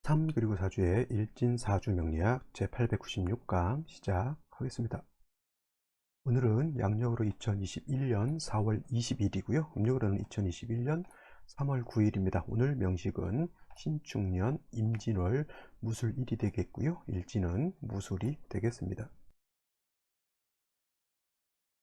3 그리고 4주의 일진사주 명리학 제896강 시작하겠습니다. 오늘은 양력으로 2021년 4월 20일이고요. 음력으로는 2021년 3월 9일입니다. 오늘 명식은 신축년 임진월 무술일이 되겠고요. 일진은 무술이 되겠습니다.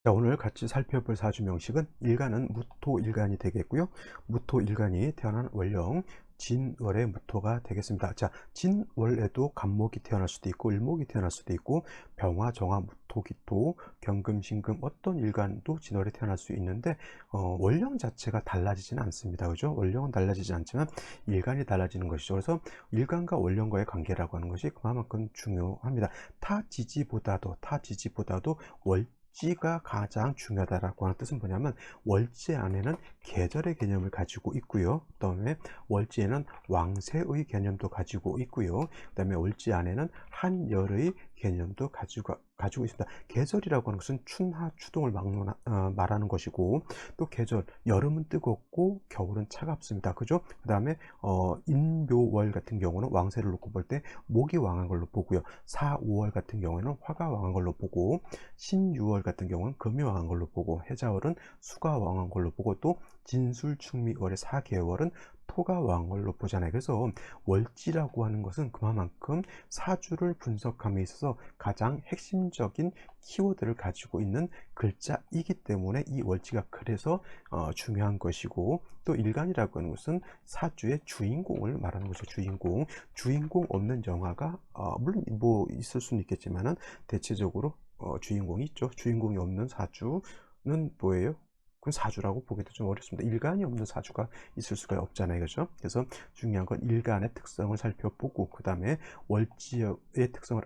자, 오늘 같이 살펴볼 사주 명식은 일간은 무토일간이 되겠고요. 무토일간이 태어난 월령 진월의 무토가 되겠습니다. 자, 진월에도 간목이 태어날 수도 있고 일목이 태어날 수도 있고 병화, 정화, 무토, 기토, 경금, 신금 어떤 일간도 진월에 태어날 수 있는데 월령 자체가 달라지지는 않습니다. 그죠? 월령은 달라지지 않지만 일간이 달라지는 것이죠. 그래서 일간과 월령과의 관계라고 하는 것이 그만큼 중요합니다. 타지지보다도 월지가 가장 중요하다라고 하는 뜻은 뭐냐면 월지 안에는 계절의 개념을 가지고 있고요. 그 다음에 월지에는 왕세의 개념도 가지고 있고요. 그 다음에 월지 안에는 한열의 개념도 가지고 있습니다. 계절이라고 하는 것은 춘하 추동을 말하는 것이고, 또 계절 여름은 뜨겁고 겨울은 차갑습니다. 그죠? 그 다음에 인묘월 같은 경우는 왕세를 놓고 볼 때 목이 왕한 걸로 보고요. 4, 5월 같은 경우에는 화가 왕한 걸로 보고, 신유월 같은 경우는 금이 왕한 걸로 보고, 해자월은 수가 왕한 걸로 보고, 또 진술충미월의 4개월은 토가 왕한 걸로 보잖아요. 그래서 월지라고 하는 것은 그만큼 사주를 분석함에 있어서 가장 핵심적인 키워드를 가지고 있는 글자이기 때문에 이 월지가 그래서 중요한 것이고, 또 일간이라고 하는 것은 사주의 주인공을 말하는 것이죠. 주인공 없는 영화가 물론 뭐 있을 수는 있겠지만은 대체적으로 주인공이 있죠. 주인공이 없는 사주는 뭐예요? 그건 사주라고 보기도 좀 어렵습니다. 일간이 없는 사주가 있을 수가 없잖아요. 그죠? 그래서 중요한 건 일간의 특성을 살펴보고, 그 다음에 월지의 특성을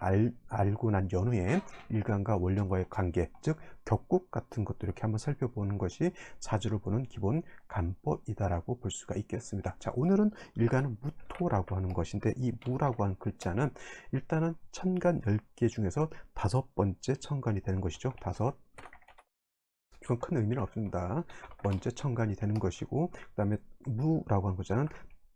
알고 난 연후에 일간과 월령과의 관계, 즉 격국 같은 것도 이렇게 한번 살펴보는 것이 사주를 보는 기본 간법이다라고 볼 수가 있겠습니다. 자, 오늘은 일간은 무토라고 하는 것인데, 이 무라고 하는 글자는 일단은 천간 10개 중에서 5번째 천간이 되는 것이죠. 이건 큰 의미는 없습니다. 번째 천간이 되는 것이고, 그 다음에 무라고 하는 것은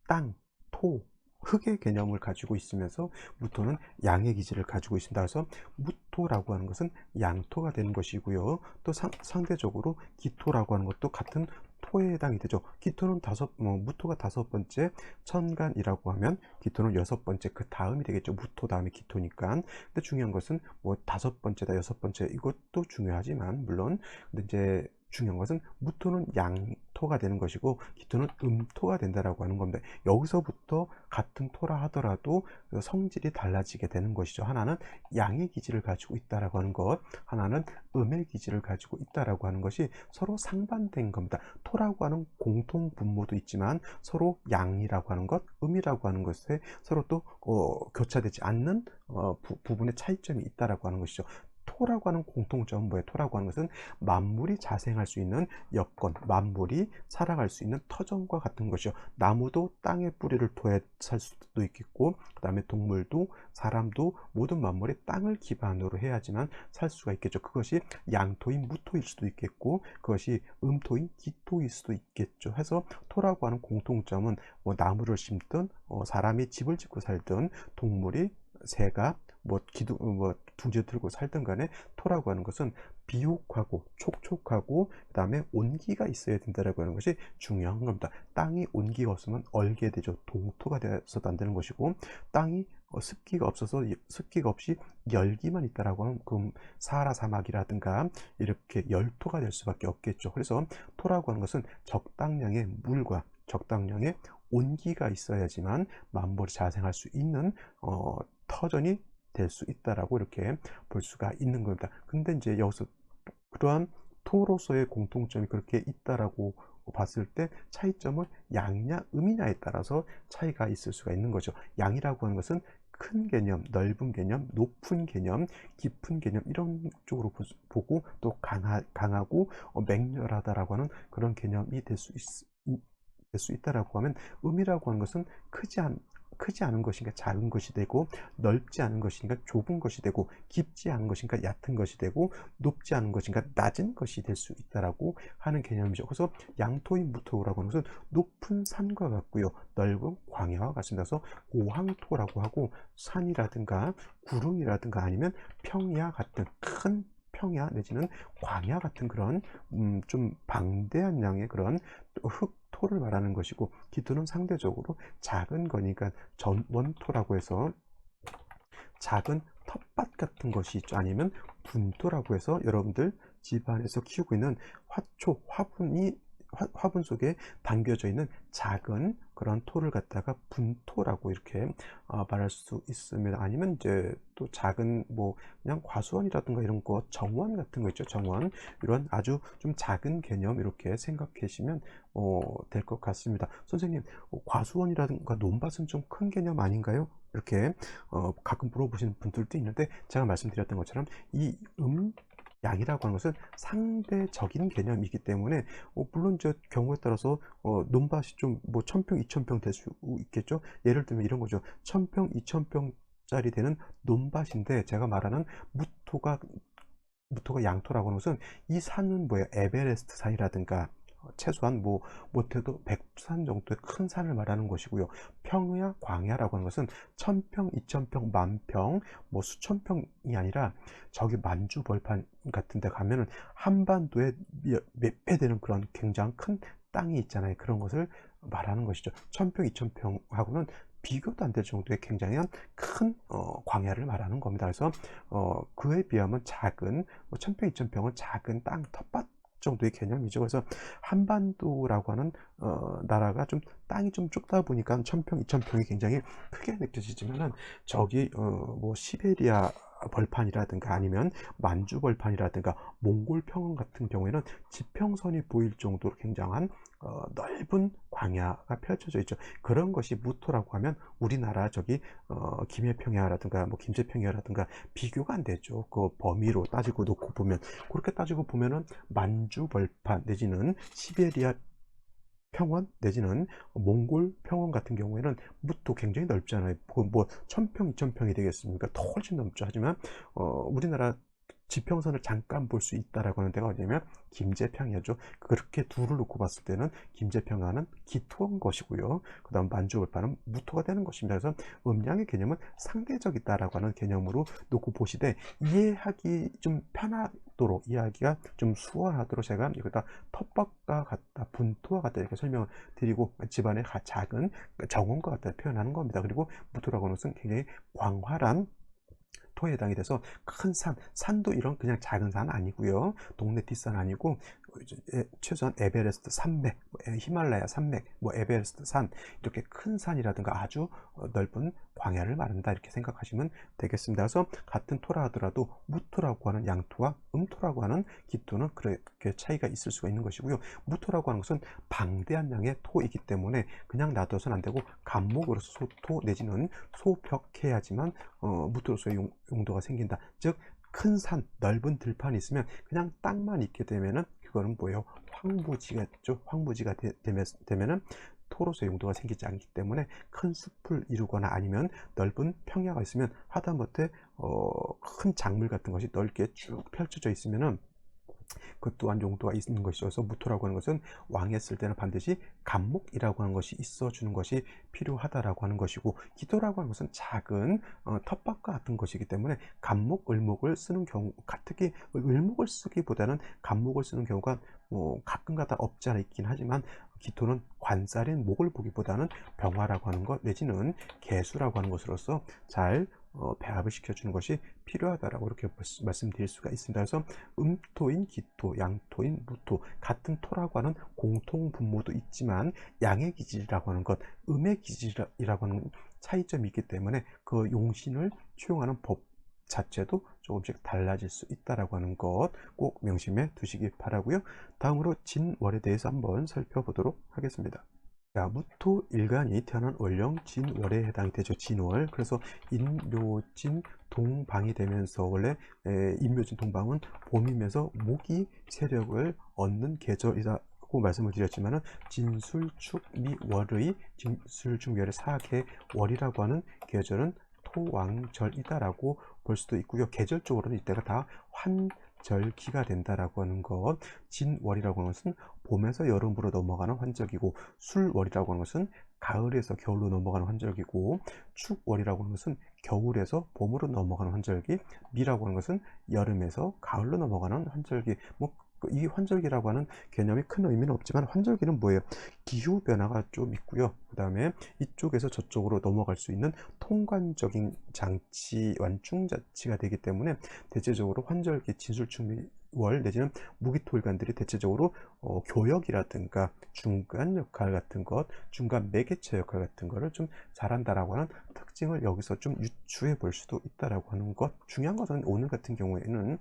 땅, 토, 흙의 개념을 가지고 있으면서 무토는 양의 기질을 가지고 있습니다. 그래서 무토라고 하는 것은 양토가 되는 것이고요. 또 상대적으로 기토라고 하는 것도 같은 토에 해당이 되죠. 기토는 무토가 5번째 천간이라고 하면 기토는 6번째 그 다음이 되겠죠. 무토 다음에 기토니까. 근데 중요한 것은 뭐 5번째다 6번째 이것도 중요하지만, 물론 근데 이제 중요한 것은 무토는 양토가 되는 것이고 기토는 음토가 된다라고 하는 겁니다. 여기서부터 같은 토라 하더라도 성질이 달라지게 되는 것이죠. 하나는 양의 기질을 가지고 있다라고 하는 것, 하나는 음의 기질을 가지고 있다라고 하는 것이 서로 상반된 겁니다. 토라고 하는 공통 분모도 있지만 서로 양이라고 하는 것, 음이라고 하는 것에 서로 또 교차되지 않는 부분의 차이점이 있다라고 하는 것이죠. 토라고 하는 공통점은 뭐예요? 토라고 하는 것은 만물이 자생할 수 있는 여건, 만물이 살아갈 수 있는 터전과 같은 것이죠. 나무도 땅의 뿌리를 토해 살 수도 있겠고, 그 다음에 동물도 사람도 모든 만물이 땅을 기반으로 해야지만 살 수가 있겠죠. 그것이 양토인 무토일 수도 있겠고, 그것이 음토인 기토일 수도 있겠죠. 해서 토라고 하는 공통점은 뭐 나무를 심든 사람이 집을 짓고 살든 동물이 새가 뭐 둥지 들고 살던 간에 토라고 하는 것은 비옥하고 촉촉하고 그 다음에 온기가 있어야 된다라고 하는 것이 중요한 겁니다. 땅이 온기가 없으면 얼게 되죠. 동토가 돼서도 안 되는 것이고, 땅이 습기가 없이 열기만 있다라고 하면 그럼 사하라 사막이라든가 이렇게 열토가 될 수밖에 없겠죠. 그래서 토라고 하는 것은 적당량의 물과 적당량의 온기가 있어야지만 만물이 자생할 수 있는 터전이 될 수 있다라고 이렇게 볼 수가 있는 겁니다. 근데 이제 여기서 그러한 토로서의 공통점이 그렇게 있다라고 봤을 때 차이점은 양이냐 음이냐에 따라서 차이가 있을 수가 있는 거죠. 양이라고 하는 것은 큰 개념, 넓은 개념, 높은 개념, 깊은 개념 이런 쪽으로 보고, 또 강하고 맹렬하다라고 하는 그런 개념이 될 수 있다라고 하면, 음이라고 하는 것은 크지 않은 것인가 작은 것이 되고, 넓지 않은 것인가 좁은 것이 되고, 깊지 않은 것인가 얕은 것이 되고, 높지 않은 것인가 낮은 것이 될 수 있다라고 하는 개념이죠. 그래서 양토인 무토라고 하는 것은 높은 산과 같고요, 넓은 광야와 같습니다. 그래서 오항토라고 하고, 산이라든가 구릉이라든가 아니면 평야 같은 큰 평야 내지는 광야 같은 그런 좀 방대한 양의 그런 흙토를 말하는 것이고, 기토는 상대적으로 작은 거니까 전원토라고 해서 작은 텃밭 같은 것이 있죠. 아니면 분토라고 해서 여러분들 집안에서 키우고 있는 화초, 화분 속에 담겨져 있는 작은 그런 토를 갖다가 분토라고 이렇게 말할 수 있습니다. 아니면 이제 또 작은 뭐 그냥 과수원이라든가 이런 거, 정원 같은 거 있죠. 정원, 이런 아주 좀 작은 개념 이렇게 생각하시면 될 것 같습니다. 선생님, 과수원이라든가 논밭은 좀 큰 개념 아닌가요? 이렇게 가끔 물어보시는 분들도 있는데, 제가 말씀드렸던 것처럼 이 양이라고 하는 것은 상대적인 개념이기 때문에 물론 저 경우에 따라서 논밭이 좀 뭐 1000평, 2000평 될 수 있겠죠. 예를 들면 이런 거죠. 1000평, 2000평짜리 되는 논밭인데, 제가 말하는 무토가 양토라고 하는 것은, 이 산은 뭐예요? 에베레스트 산이라든가 최소한 뭐 못해도 백두산 정도의 큰 산을 말하는 것이고요. 평야, 광야라고 하는 것은 1000평, 2000평, 만평, 뭐 수천 평이 아니라 저기 만주 벌판 같은 데 가면은 한반도에 몇 배 되는 그런 굉장히 큰 땅이 있잖아요. 그런 것을 말하는 것이죠. 1000평, 2000평하고는 비교도 안 될 정도의 굉장히 큰 광야를 말하는 겁니다. 그래서 그에 비하면 작은, 뭐 1000평, 2000평은 작은 땅, 텃밭 정도의 개념이죠. 그래서 한반도라고 하는 나라가 좀 땅이 좀 좁다 보니까 1000평, 2000평이 굉장히 크게 느껴지지만은, 저기 뭐 시베리아 벌판이라든가 아니면 만주 벌판이라든가 몽골 평원 같은 경우에는 지평선이 보일 정도로 굉장한 넓은 광야가 펼쳐져 있죠. 그런 것이 무토라고 하면 우리나라 저기 김해평야라든가 뭐 김제평야라든가 비교가 안 되죠. 그 범위로 따지고 놓고 보면, 그렇게 따지고 보면은 만주 벌판 내지는 시베리아 평원 내지는 몽골 평원 같은 경우에는 무토 굉장히 넓잖아요. 뭐 1000평, 2000평이 되겠습니까? 더 훨씬 넘죠. 하지만 우리나라 지평선을 잠깐 볼 수 있다라고 하는 데가 어디냐면 김제평야죠. 그렇게 둘을 놓고 봤을 때는 김제평야는 기토인 것이고요. 그 다음 만주벌판은 무토가 되는 것입니다. 그래서 음양의 개념은 상대적이다라고 하는 개념으로 놓고 보시되, 이해하기 좀 편하도록, 이해하기가 좀 수월하도록 제가 이거다 텃밭과 같다, 분토와 같다 이렇게 설명을 드리고, 집안의 작은 정원과 같다 표현하는 겁니다. 그리고 무토라고 하는 것은 굉장히 광활한 토에 해당이 돼서 큰 산도 이런 그냥 작은 산 아니고요. 동네 뒷산 아니고 최소한 에베레스트 산맥, 히말라야 산맥, 뭐 에베레스트 산, 이렇게 큰 산이라든가 아주 넓은 광야를 말한다 이렇게 생각하시면 되겠습니다. 그래서 같은 토라 하더라도 무토라고 하는 양토와 음토라고 하는 기토는 그렇게 차이가 있을 수가 있는 것이고요. 무토라고 하는 것은 방대한 양의 토이기 때문에 그냥 놔둬서는 안 되고 간목으로서 소토 내지는 소벽해야지만 무토로서의 용도가 생긴다. 즉 큰 산, 넓은 들판이 있으면 그냥 땅만 있게 되면은 그거는 뭐예요? 황무지가죠. 황무지가 되면은 토로서의 용도가 생기지 않기 때문에, 큰 숲을 이루거나 아니면 넓은 평야가 있으면 하다못해 큰 작물 같은 것이 넓게 쭉 펼쳐져 있으면은 그 또한 용도가 있는 것이어서, 무토라고 하는 것은 왕했을 때는 반드시 간목이라고 하는 것이 있어주는 것이 필요하다라고 하는 것이고, 기토라고 하는 것은 작은 텃밭과 같은 것이기 때문에 간목, 을목을 쓰는 경우, 특히 을목을 쓰기보다는 간목을 쓰는 경우가 가끔가다 없지 않아 있긴 하지만, 기토는 관살인 목을 보기보다는 병화라고 하는 것 내지는 개수라고 하는 것으로서 잘 배합을 시켜주는 것이 필요하다라고 이렇게 말씀드릴 수가 있습니다. 그래서 음토인 기토, 양토인 무토, 같은 토라고 하는 공통 분모도 있지만 양의 기질이라고 하는 것, 음의 기질이라고 하는 차이점이 있기 때문에 그 용신을 취용하는 법 자체도 조금씩 달라질 수 있다라고 하는 것 꼭 명심해 두시기 바라고요. 다음으로 진월에 대해서 한번 살펴보도록 하겠습니다. 자, 무토 일간이 태어난 월령 진월에 해당이 되죠. 진월. 그래서 인묘진 동방이 되면서, 원래 인묘진 동방은 봄이면서 목이 세력을 얻는 계절이다 아까도 말씀을 드렸지만은 진술축미월의 진술축미월의 사계월이라고 하는 계절은 토왕절이다라고 볼 수도 있고요. 계절적으로는 이때가 다 환절기가 된다라고 하는 것. 진월이라고 하는 것은 봄에서 여름으로 넘어가는 환절기고, 술월이라고 하는 것은 가을에서 겨울로 넘어가는 환절기고, 축월이라고 하는 것은 겨울에서 봄으로 넘어가는 환절기, 미라고 하는 것은 여름에서 가을로 넘어가는 환절기. 이 환절기라고 하는 개념이 큰 의미는 없지만, 환절기는 뭐예요? 기후 변화가 좀 있고요. 그 다음에 이쪽에서 저쪽으로 넘어갈 수 있는 통관적인 장치, 완충자치가 되기 때문에 대체적으로 환절기, 진술축미월 내지는 무기토일간들이 대체적으로 교역이라든가 중간 역할 같은 것, 중간 매개체 역할 같은 거를 좀 잘한다라고 하는 특징을 여기서 좀 유추해 볼 수도 있다라고 하는 것. 중요한 것은 오늘 같은 경우에는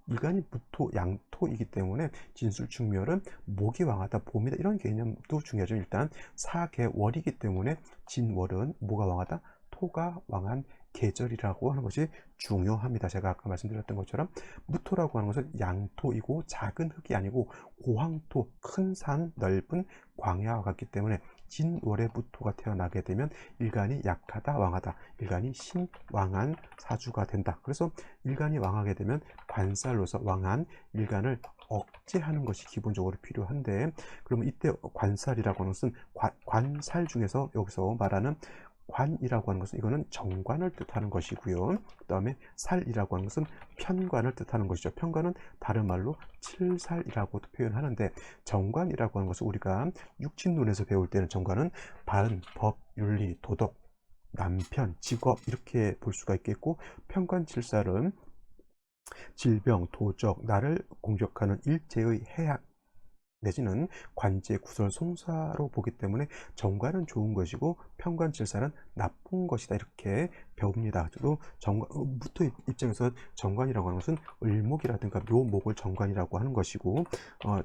일간이 무토, 양토이기 때문에 진술축미월은 목이 왕하다, 봄이다, 이런 개념도 중요하죠. 일단 사계월이기 때문에 진월은 뭐가 왕하다? 토가 왕한 계절이라고 하는 것이 중요합니다. 제가 아까 말씀드렸던 것처럼 무토라고 하는 것은 양토이고 작은 흙이 아니고 고황토, 큰 산, 넓은 광야와 같기 때문에 진월에 무토가 태어나게 되면 일간이 약하다, 왕하다, 일간이 신왕한 사주가 된다. 그래서 일간이 왕하게 되면 관살로서 왕한 일간을 억제하는 것이 기본적으로 필요한데, 그러면 이때 관살이라고 하는 것은 관살 중에서 여기서 말하는 관이라고 하는 것은 이거는 정관을 뜻하는 것이고요. 그 다음에 살이라고 하는 것은 편관을 뜻하는 것이죠. 편관은 다른 말로 칠살이라고도 표현하는데, 정관이라고 하는 것은 우리가 육친론에서 배울 때는 정관은 반, 법, 윤리, 도덕, 남편, 직업 이렇게 볼 수가 있겠고, 편관칠살은 질병, 도적, 나를 공격하는 일제의 해악 내지는 관제, 구설, 송사로 보기 때문에 정관은 좋은 것이고 편관칠사는 나쁜 것이다, 이렇게 배웁니다. 또 무토 입장에서 정관이라고 하는 것은 을목이라든가 묘목을 정관이라고 하는 것이고,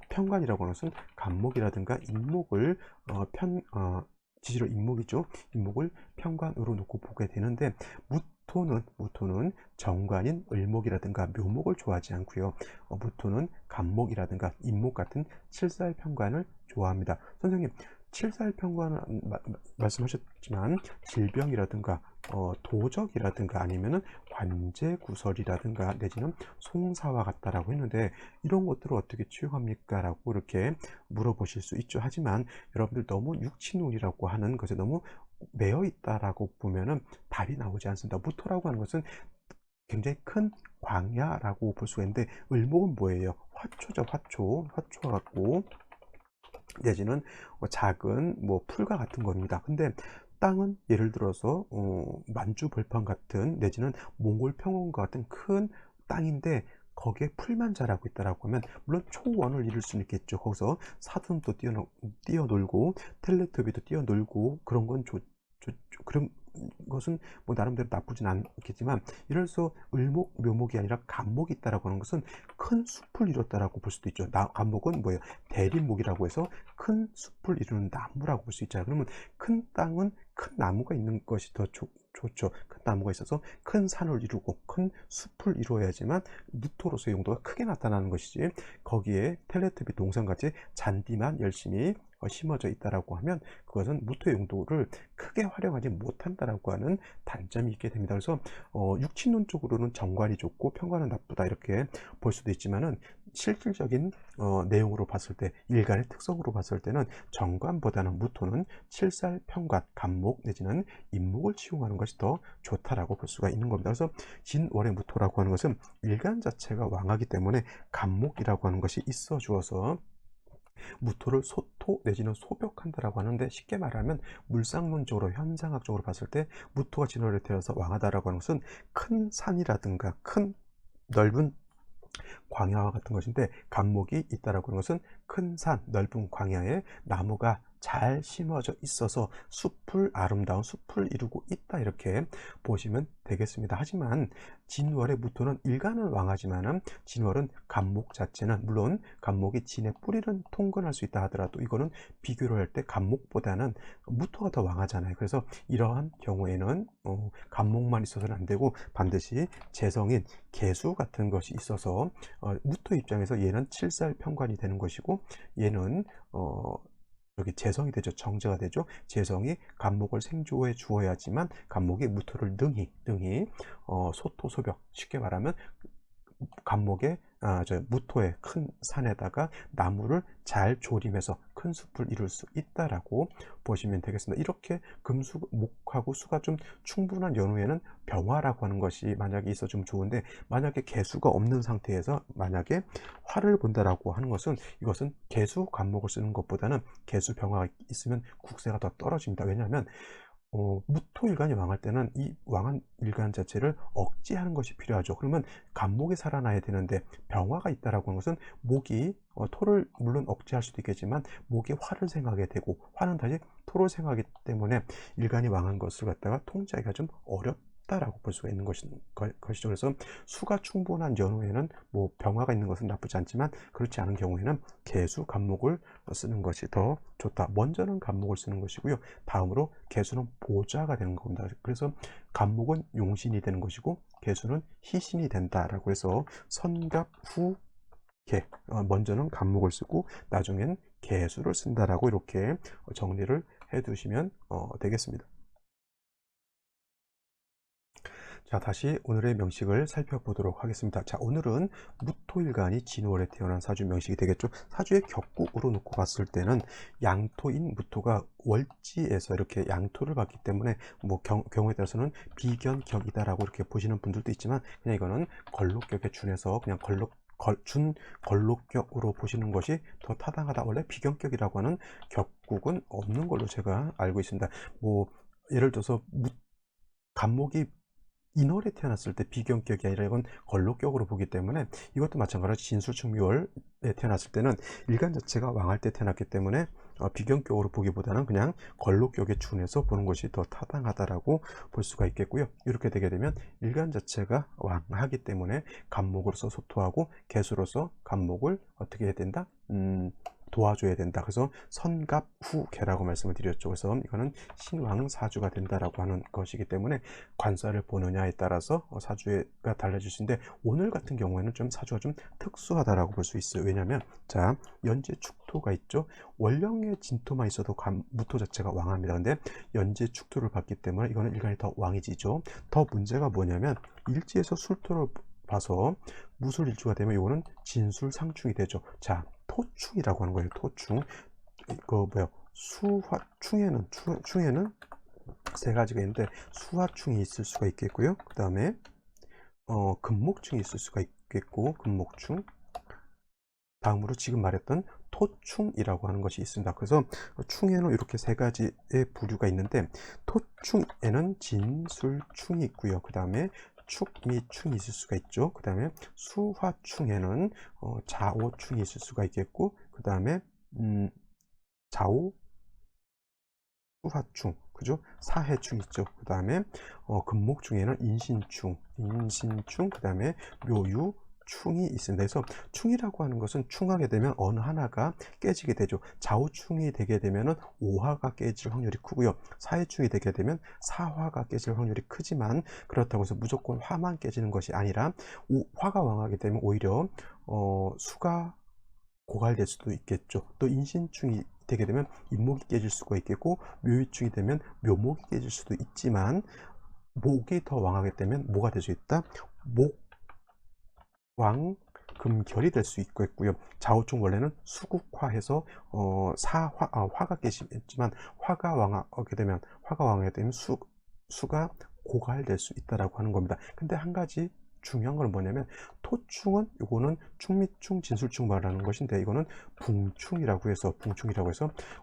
편관이라고 하는 것은 간목이라든가 인목을 지지로 인목이죠. 인목을 편관으로 놓고 보게 되는데, 무토는 정관인 을목이라든가 묘목을 좋아하지 않고요. 무토는 간목이라든가 인목 같은 칠살편관을 좋아합니다. 선생님, 칠살편관을 말씀하셨지만 질병이라든가 도적이라든가 아니면은 관제구설이라든가 내지는 송사와 같다라고 했는데, 이런 것들을 어떻게 취용합니까? 라고 이렇게 물어보실 수 있죠. 하지만 여러분들 너무 육친운이라고 하는 것에 너무 매여 있다라고 보면은 답이 나오지 않습니다. 무토라고 하는 것은 굉장히 큰 광야라고 볼 수가 있는데, 을목은 뭐예요? 화초죠. 화초 같고 내지는 작은 풀과 같은 겁니다. 근데 땅은 예를 들어서 만주벌판 같은 내지는 몽골 평원과 같은 큰 땅인데, 거기에 풀만 자라고 있다라고 하면 물론 초원을 이룰 수는 있겠죠. 거기서 사슴도 뛰어놀고 텔레토비도 뛰어놀고 그런 건 그런 것은 나름대로 나쁘진 않겠지만, 이럴 수 을목, 묘목이 아니라 간목이 있다라고 하는 것은 큰 숲을 이뤘다라고 볼 수도 있죠. 간목은 뭐예요? 대림목이라고 해서 큰 숲을 이루는 나무라고 볼 수 있잖아요. 그러면 큰 땅은 큰 나무가 있는 것이 더 좋죠. 큰 나무가 있어서 큰 산을 이루고 큰 숲을 이루어야지만 무토로서의 용도가 크게 나타나는 것이지, 거기에 텔레토비 동상같이 잔디만 열심히 심어져 있다라고 하면 그것은 무토의 용도를 크게 활용하지 못한다라고 하는 단점이 있게 됩니다. 그래서 육친론적으로는 정관이 좋고 편관은 나쁘다, 이렇게 볼 수도 있지만은 실질적인 내용으로 봤을 때, 일간의 특성으로 봤을 때는 정관보다는 무토는 칠살, 편관, 간목 내지는 인목을 치용하는 것이 더 좋다라고 볼 수가 있는 겁니다. 그래서 진월의 무토라고 하는 것은 일간 자체가 왕하기 때문에 간목이라고 하는 것이 있어 주어서 무토를 소토 내지는 소벽한다라고 하는데, 쉽게 말하면 물상론적으로 현상학적으로 봤을 때 무토가 진월에 태어서 왕하다라고 하는 것은 큰 산이라든가 큰 넓은 광야와 같은 것인데, 간목이 있다라고 하는 것은 큰 산, 넓은 광야에 나무가 잘 심어져 있어서 아름다운 숲을 이루고 있다, 이렇게 보시면 되겠습니다. 하지만 진월의 무토는 일간은 왕하지만은 진월은 간목 자체는, 물론 간목이 진의 뿌리는 통근할 수 있다 하더라도 이거는 비교를 할 때 간목보다는 무토가 더 왕하잖아요. 그래서 이러한 경우에는 간목만 있어서는 안 되고 반드시 재성인 개수 같은 것이 있어서 무토 입장에서 얘는 칠살 편관이 되는 것이고, 되고 얘는 여기 재성이 되죠. 정제가 되죠. 재성이 간목을 생조해 주어야지만 간목이 무토를 능히 소토소벽, 쉽게 말하면 간목의 무토의 큰 산에다가 나무를 잘 조림해서 큰 숲을 이룰 수 있다라고 보시면 되겠습니다. 이렇게 금수 목하고 수가 좀 충분한 연후에는 병화라고 하는 것이 만약에 있어주면 좋은데, 만약에 개수가 없는 상태에서 만약에 화를 본다라고 하는 것은, 이것은 개수 간목을 쓰는 것보다는 개수 병화가 있으면 국세가 더 떨어집니다. 왜냐하면 무토일간이 왕할 때는 이 왕한 일간 자체를 억제하는 것이 필요하죠. 그러면 간목이 살아나야 되는데 병화가 있다라고 하는 것은 목이 토를 물론 억제할 수도 있겠지만 목이 화를 생하게 되고, 화는 다시 토를 생하기 때문에 일간이 왕한 것을 갖다가 통제하기가 좀 어렵다라고 볼 수가 있는 것이죠. 그래서 수가 충분한 연후에는 뭐 병화가 있는 것은 나쁘지 않지만, 그렇지 않은 경우에는 개수 간목을 쓰는 것이 더 좋다. 먼저는 간목을 쓰는 것이고요. 다음으로 개수는 보좌가 되는 겁니다. 그래서 간목은 용신이 되는 것이고 개수는 희신이 된다라고 해서 선갑 후 개, 먼저는 간목을 쓰고 나중엔 개수를 쓴다라고 이렇게 정리를 해 두시면 되겠습니다. 자, 다시 오늘의 명식을 살펴보도록 하겠습니다. 자, 오늘은 무토일간이 진월에 태어난 사주 명식이 되겠죠. 사주의 격국으로 놓고 봤을 때는 양토인 무토가 월지에서 이렇게 양토를 받기 때문에 뭐 경우에 따라서는 비견격이다라고 이렇게 보시는 분들도 있지만, 그냥 이거는 걸록격에 준해서 그냥 걸록격으로 보시는 것이 더 타당하다. 원래 비견격이라고 하는 격국은 없는 걸로 제가 알고 있습니다. 뭐 예를 들어서 간목이 인월에 태어났을 때 비견격이 아니라 이건 걸록격으로 보기 때문에, 이것도 마찬가지로 진술충묘월에 태어났을 때는 일간 자체가 왕할 때 태어났기 때문에 비견격으로 보기보다는 그냥 걸록격에 준해서 보는 것이 더 타당하다라고 볼 수가 있겠고요. 이렇게 되게 되면 일간 자체가 왕하기 때문에 간목으로서 소토하고 개수로서 간목을 어떻게 해야 된다? 도와줘야 된다. 그래서 선갑 후개라고 말씀을 드렸죠. 그래서 이거는 신왕사주가 된다라고 하는 것이기 때문에 관사를 보느냐에 따라서 사주가 달라질 수 있는데, 오늘 같은 경우에는 좀 사주가 좀 특수하다라고 볼 수 있어요. 왜냐하면 자, 연재 축토가 있죠. 원령의 진토만 있어도 무토 자체가 왕합니다. 근데 연재 축토를 봤기 때문에 이거는 일간이 더 왕이지죠. 더 문제가 뭐냐면 일지에서 술토를 봐서 무술일주가 되면 이거는 진술상충이 되죠. 자, 토충이라고 하는 거예요. 토충. 이거 뭐야? 충에는 세 가지가 있는데 수화충이 있을 수가 있겠고요. 그 다음에 금목충이 있을 수가 있겠고, 금목충. 다음으로 지금 말했던 토충이라고 하는 것이 있습니다. 그래서 충에는 이렇게 세 가지의 부류가 있는데, 토충에는 진술충이 있고요. 그 다음에 축미충이 있을 수가 있죠. 그 다음에 수화충에는 자오충이 있을 수가 있겠고, 그 다음에 자오 수화충, 그죠? 사해충 있죠. 그 다음에 금목충에는 인신충, 그 다음에 묘유 충이 있습니다. 그래서 충이라고 하는 것은 충하게 되면 어느 하나가 깨지게 되죠. 좌우충이 되게 되면은 오화가 깨질 확률이 크고요. 사해충이 되게 되면 사화가 깨질 확률이 크지만, 그렇다고 해서 무조건 화만 깨지는 것이 아니라 화가 왕하게 되면 오히려 수가 고갈될 수도 있겠죠. 또 인신충이 되게 되면 인목이 깨질 수가 있겠고, 묘유충이 되면 묘목이 깨질 수도 있지만, 목이 더 왕하게 되면 뭐가 될 수 있다? 목왕 금결이 될 수 있고요. 좌우충 원래는 수국화해서 화가 깨지지만, 화가 왕하게 되면 수가 고갈될 수 있다라고 하는 겁니다. 근데 한 가지 중요한 건 뭐냐면, 토충은 이거는 충미충, 진술충 말하는 것인데, 이거는 붕충이라고 해서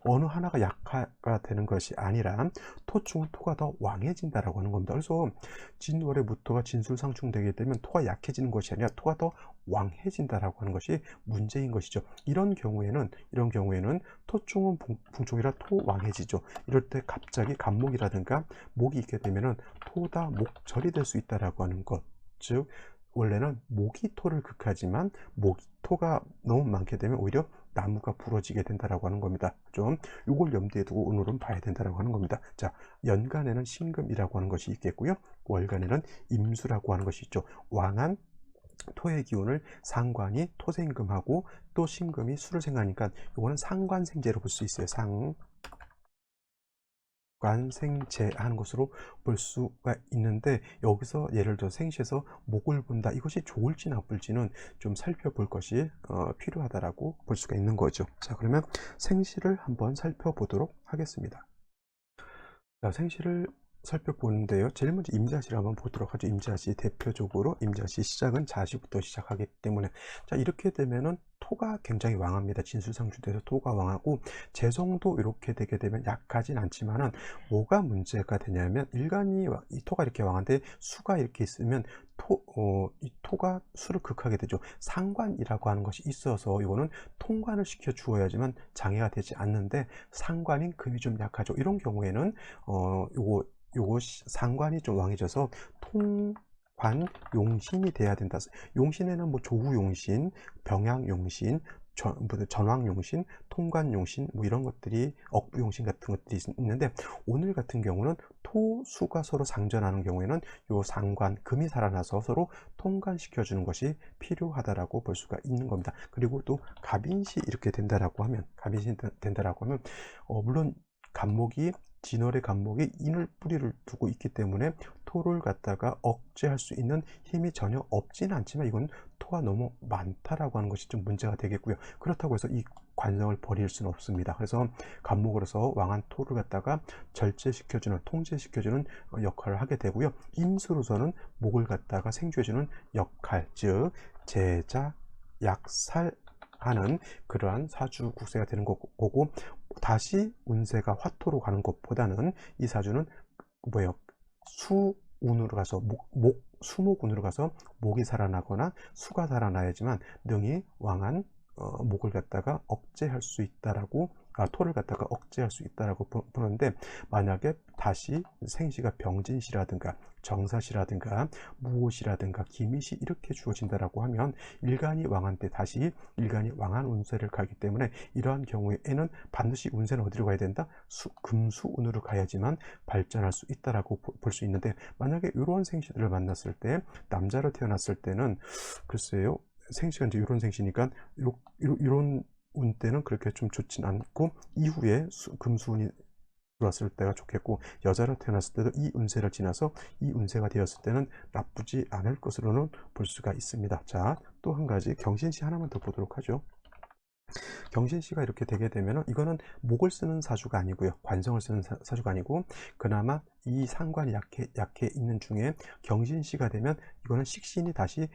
어느 하나가 약화가 되는 것이 아니라 토충은 토가 더 왕해진다라고 하는 겁니다. 그래서 진월의 무토가 진술상충 되게 되면 토가 약해지는 것이 아니라 토가 더 왕해진다라고 하는 것이 문제인 것이죠. 이런 경우에는 토충은 붕충이라 토왕해지죠. 이럴 때 갑자기 간목이라든가 목이 있게 되면은 토다 목절이 될 수 있다라고 하는 것. 즉 원래는 목이 토를 극하지만 목이 토가 너무 많게 되면 오히려 나무가 부러지게 된다라고 하는 겁니다. 좀 이걸 염두에 두고 오늘은 봐야 된다라고 하는 겁니다. 자, 연간에는 신금이라고 하는 것이 있겠고요. 월간에는 임수라고 하는 것이 있죠. 왕한 토의 기운을 상관이 토생금하고 또 신금이 수를 생하니까 요거는 상관생재로 볼 수 있어요. 상관생재하는 것으로 볼 수가 있는데, 여기서 예를 들어 생시에서 목을 본다, 이것이 좋을지 나쁠지는 좀 살펴볼 것이 필요하다라고 볼 수가 있는 거죠. 자, 그러면 생시를 한번 살펴보도록 하겠습니다. 자, 생시를 살펴보는데요. 제일 먼저 임자시를 한번 보도록 하죠. 임자시, 대표적으로 임자시 시작은 자시부터 시작하기 때문에, 자, 이렇게 되면은 토가 굉장히 왕합니다. 진수상주대에서 토가 왕하고, 재성도 이렇게 되게 되면 약하진 않지만은 뭐가 문제가 되냐면, 일간이 이 토가 이렇게 왕한데 수가 이렇게 있으면 이 토가 수를 극하게 되죠. 상관이라고 하는 것이 있어서 이거는 통관을 시켜 주어야지만 장애가 되지 않는데, 상관인 금이 좀 약하죠. 이런 경우에는 요거 상관이 좀 왕해져서 통관 용신이 돼야 된다. 용신에는 뭐 조후용신, 병양용신, 전왕용신, 통관용신, 뭐 이런 것들이, 억부용신 같은 것들이 있는데, 오늘 같은 경우는 토수가 서로 상전하는 경우에는 요 상관 금이 살아나서 서로 통관시켜주는 것이 필요하다라고 볼 수가 있는 겁니다. 그리고 또 갑인시 이렇게 된다라고 하면, 물론 간목이, 진월의 간목이 인을 뿌리를 두고 있기 때문에 토를 갖다가 억제할 수 있는 힘이 전혀 없지는 않지만, 이건 토가 너무 많다라고 하는 것이 좀 문제가 되겠고요. 그렇다고 해서 이 관성을 버릴 수는 없습니다. 그래서 간목으로서 왕한 토를 갖다가 절제시켜주는, 통제시켜주는 역할을 하게 되고요. 임수로서는 목을 갖다가 생주해주는 역할, 즉 제자, 약살 하는 그러한 사주 국세가 되는 거고, 다시 운세가 화토로 가는 것보다는 이 사주는 뭐예요? 수운으로 가서 수목운으로 가서 목이 살아나거나 수가 살아나야지만 능히 왕한 목을 갖다가 억제할 수 있다라고, 토를 갖다가 억제할 수 있다라고 보는데, 만약에 다시 생시가 병진시라든가 정사시라든가 무오시라든가 기미시 이렇게 주어진다라고 하면, 일간이 왕한테 다시 일간이 왕한 운세를 가기 때문에, 이러한 경우에는 반드시 운세는 어디로 가야 된다? 금수운으로 가야지만 발전할 수 있다라고 볼 수 있는데, 만약에 이런 생시들을 만났을 때, 남자로 태어났을 때는 글쎄요, 생시가 이제 이런 생시니까 이런 운 때는 그렇게 좀 좋진 않고, 이후에 금수운이 들어왔을 때가 좋겠고, 여자로 태어났을 때도 이 운세를 지나서 이 운세가 되었을 때는 나쁘지 않을 것으로는 볼 수가 있습니다. 자, 또 한 가지 경신시 하나만 더 보도록 하죠. 경신시가 이렇게 되게 되면 이거는 목을 쓰는 사주가 아니고요, 관성을 쓰는 사주가 아니고, 그나마 이 상관이 약해 있는 중에 경신시가 되면 이거는 식신이 다시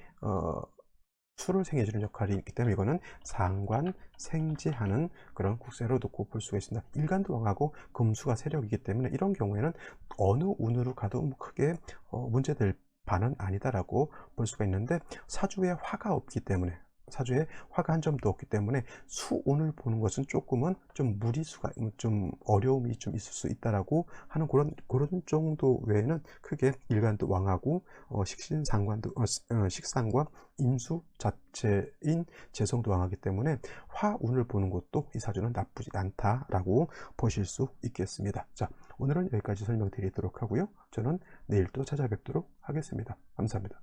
수를 생해주는 역할이 있기 때문에, 이거는 상관 생지하는 그런 국세로 놓고 볼 수가 있습니다. 일간도 왕하고 금수가 세력이기 때문에, 이런 경우에는 어느 운으로 가도 뭐 크게 문제될 바는 아니다라고 볼 수가 있는데, 사주에 화가 없기 때문에, 사주에 화가 한 점도 없기 때문에 수운을 보는 것은 조금은 좀 무리수가, 좀 어려움이 좀 있을 수 있다라고 하는 그런 정도 외에는 크게 일간도 왕하고 식신상관도 식상과 임수 자체인 재성도 왕하기 때문에 화운을 보는 것도 이 사주는 나쁘지 않다라고 보실 수 있겠습니다. 자, 오늘은 여기까지 설명드리도록 하고요. 저는 내일 또 찾아뵙도록 하겠습니다. 감사합니다.